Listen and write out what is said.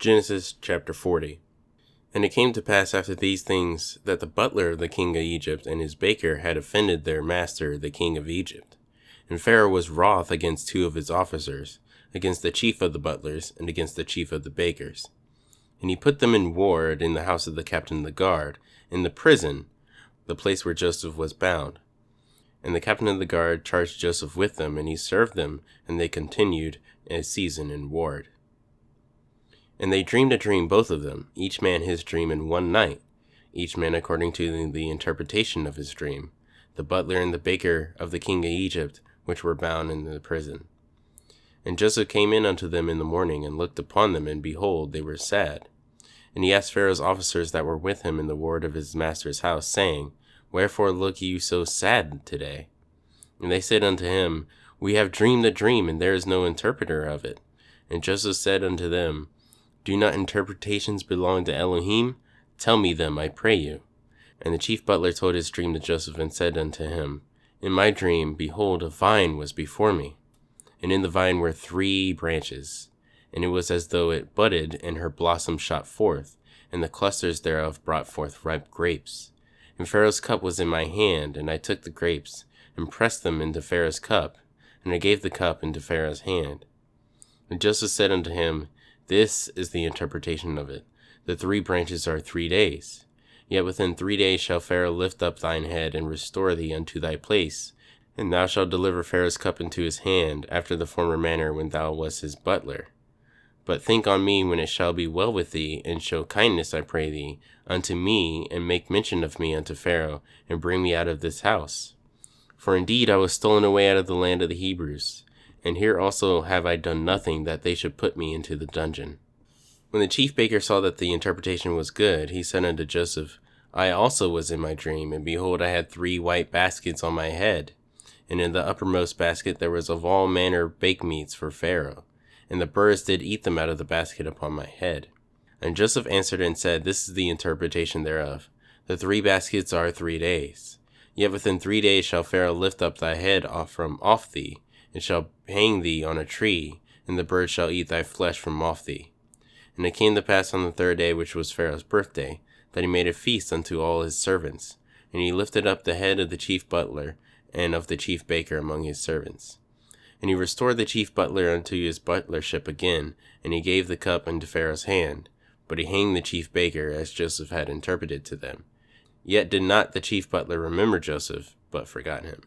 Genesis chapter 40. And it came to pass after these things that the butler of the king of Egypt and his baker had offended their master the king of Egypt. And Pharaoh was wroth against two of his officers, against the chief of the butlers, and against the chief of the bakers. And he put them in ward in the house of the captain of the guard, in the prison, the place where Joseph was bound. And the captain of the guard charged Joseph with them, and he served them, and they continued a season in ward. And they dreamed a dream, both of them, each man his dream in one night, each man according to the interpretation of his dream, the butler and the baker of the king of Egypt, which were bound in the prison. And Joseph came in unto them in the morning, and looked upon them, and behold, they were sad. And he asked Pharaoh's officers that were with him in the ward of his master's house, saying, Wherefore look you so sad today? And they said unto him, We have dreamed a dream, and there is no interpreter of it. And Joseph said unto them, Do not interpretations belong to Elohim? Tell me them, I pray you. And the chief butler told his dream to Joseph, and said unto him, In my dream, behold, a vine was before me, and in the vine were 3 branches, and it was as though it budded, and her blossom shot forth, and the clusters thereof brought forth ripe grapes. And Pharaoh's cup was in my hand, and I took the grapes, and pressed them into Pharaoh's cup, and I gave the cup into Pharaoh's hand. And Joseph said unto him, This is the interpretation of it. The 3 branches are 3 days. Yet within 3 days shall Pharaoh lift up thine head, and restore thee unto thy place, and thou shalt deliver Pharaoh's cup into his hand, after the former manner when thou wast his butler. But think on me when it shall be well with thee, and show kindness, I pray thee, unto me, and make mention of me unto Pharaoh, and bring me out of this house. For indeed I was stolen away out of the land of the Hebrews, and here also have I done nothing that they should put me into the dungeon. When the chief baker saw that the interpretation was good, he said unto Joseph, I also was in my dream, and behold, I had 3 white baskets on my head, and in the uppermost basket there was of all manner baked meats for Pharaoh, and the birds did eat them out of the basket upon my head. And Joseph answered and said, This is the interpretation thereof. The 3 baskets are 3 days. Yet within 3 days shall Pharaoh lift up thy head off thee, and shall hang thee on a tree, and the birds shall eat thy flesh from off thee. And it came to pass on the 3rd day, which was Pharaoh's birthday, that he made a feast unto all his servants. And he lifted up the head of the chief butler, and of the chief baker among his servants. And he restored the chief butler unto his butlership again, and he gave the cup into Pharaoh's hand. But he hanged the chief baker, as Joseph had interpreted to them. Yet did not the chief butler remember Joseph, but forgot him.